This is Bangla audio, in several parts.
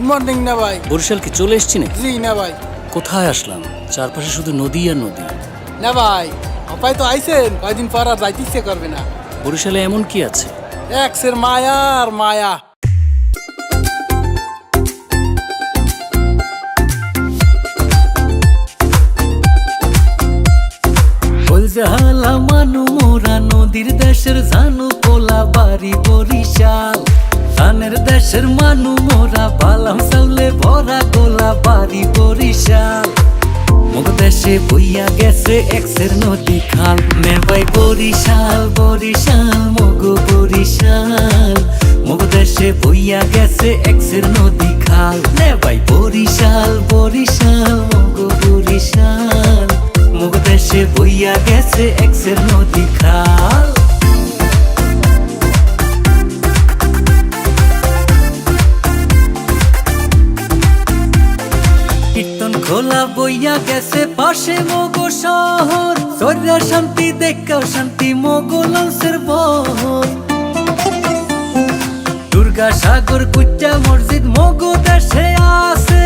মর্নিং না ভাই। বরিশাল কি চলে এসছি নাকি? জি না ভাই। কোথায় আসলাম? চারপাশে শুধু নদী আর নদী। না ভাই, আপাই তো আইছেন, কয়দিন পর আর যাইতে ইচ্ছে করবে না। বরিশালে এমন কি আছে? এক্সের মায়া আর মায়া। জালা মানু মোরা নদীর দেশের জানু পোলা বাড়ি বরিশাল। ধানের দেশের মানু মোরা বালাম চাউলে ভরা গোলা বাড়ি বরিশাল। মুগ দেশে বইয়া গেছে এক্সের নদী খাল। নেবাই বরিশাল বরিশাল মগ বরিশাল। মুগ দেশে বইয়া গেছে এক্সের নদী খাল। নেবাই বরিশাল বরিশাল মগ বরিশাল। মুগ দেশে বইয়া গেছে এক্সের নদী খাল। কীর্তন খোলা বইয়া গেছে পাশে মগো শহর। সর্যা শান্তি দেখাও শান্তি মগো লঞ্চের বহর। দুর্গা সাগর কুচ্চা মসজিদ মগো দেশে আছে।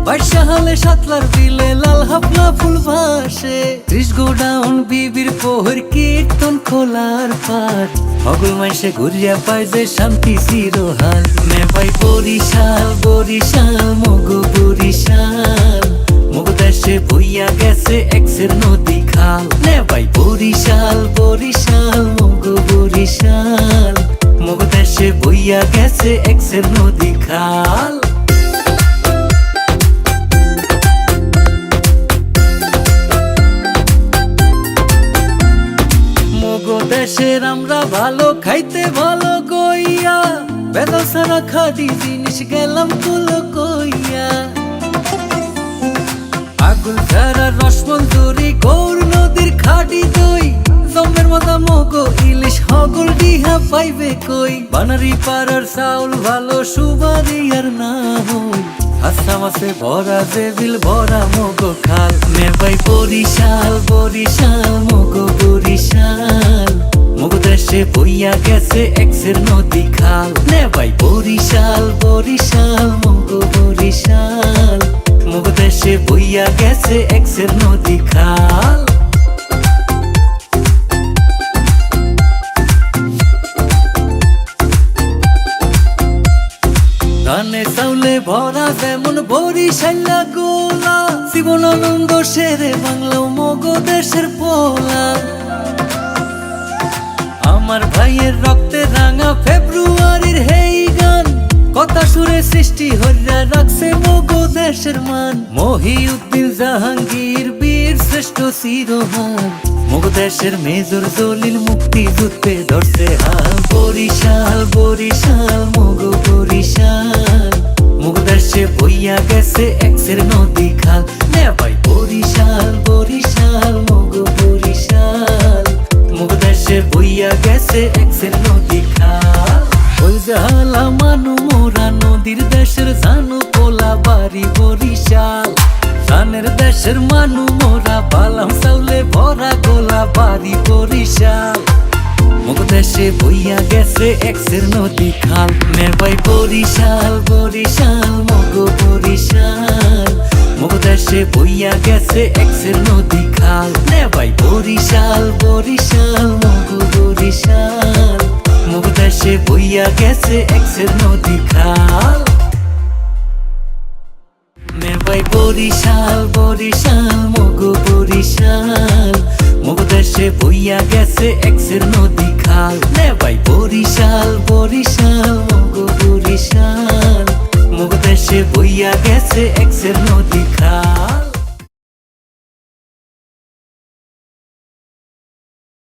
বাইশাহালে সাতলার বিলে লাল হাফলা ফুল ভাসে। 30 গোডাউন বিবির পোহর কীর্তন খোলার পাট। হগল মাইসে ঘুরিয়া পায় যে শান্তি চিরহাল। নেবাই বরিশাল বরিশাল মগো বরিশাল। মুগ দেশে বইয়া গেছে এক্সের নদী খাল। নেবাই বরিশাল বরিশাল মগো বরিশাল। মুগ দেশে বইয়া গেছে এক্সের নদী খাল। দেশের আমরা ভালো খাইতে ভালো গইয়া। বেদা সারা খাদি জিনিস গেলাম কুলো কইয়া। আগুন ছাড়া রসমঞ্জুরি গৌর নদীর খাটি দই। জমের মাথা মগো ইলিশ হগল ডিহা পাইবে কই। বানারি পাড়ার চাউল ভালো সুবারি আর না হই। হাসাম আছে ভরা জেবিল ভরা মগো খাল। নেবাই বরিশাল বরিশাল মগো বরিশাল। মুগ দেশে বইয়া গেছে এক্সের নদী খাল। নেবাই বরিশাল বরিশাল মগো বরিশাল। মুগ দেশে বইয়া গেছে এক্সের নদী খাল। ধানে চাউলে ভরা যেমন বরিশাল্লা গোলা। জীবনানন্দ শেরে বাংলা মগো দেশের পোলা। আমার ভাইয়ের রক্তে রাঙা ফেব্রুয়ারির হেই গান। কথা সুরে সৃষ্টি হইয়া রাখছে মগো দেশের মান। মহিউদ্দিন জাহাঙ্গীর বীর শ্রেষ্ঠ শিরোহান। মুগ দেশের মেজর জলিল মুক্তি যুদ্ধে ধরছে হাল। বরিশাল বরিশাল মগো বরিশাল। মুগ দেশে বইয়া গেছে এক্সের নদী খাল। নেবাই বরিশাল বরিশাল মগো বরিশাল। মুগ দেশে বইয়া গেছে এক্সের নদী খাল। ওই জালা মানু মোরা নদীর দেশের জানু পোলা বাড়ি বরিশাল। ধানের দেশের মানু মোরা বালাম চাউলে ভরা গোলা বাড়ি বরিশাল। মুগ দেশে বইয়া গেছে এক্সের নদী খাল। নেবাই বরিশাল বরিশাল মগো বরিশাল। মুগ দেশে বইয়া গেছে এক্সের নদী খাল। নেবাই বরিশাল বরিশাল মগো বরিশাল। মুগ দেশে বইয়া গেছে এক্সের নদী খাল। নেবাই বরিশাল বরিশাল মগো বরিশাল। মুগ দেশে বইয়া গেছে এক্সের নদী খাল। নেবাই বরিশাল বরিশাল মগো বরিশাল। মুগ দেশে বইয়া গেছে এক্সের নদী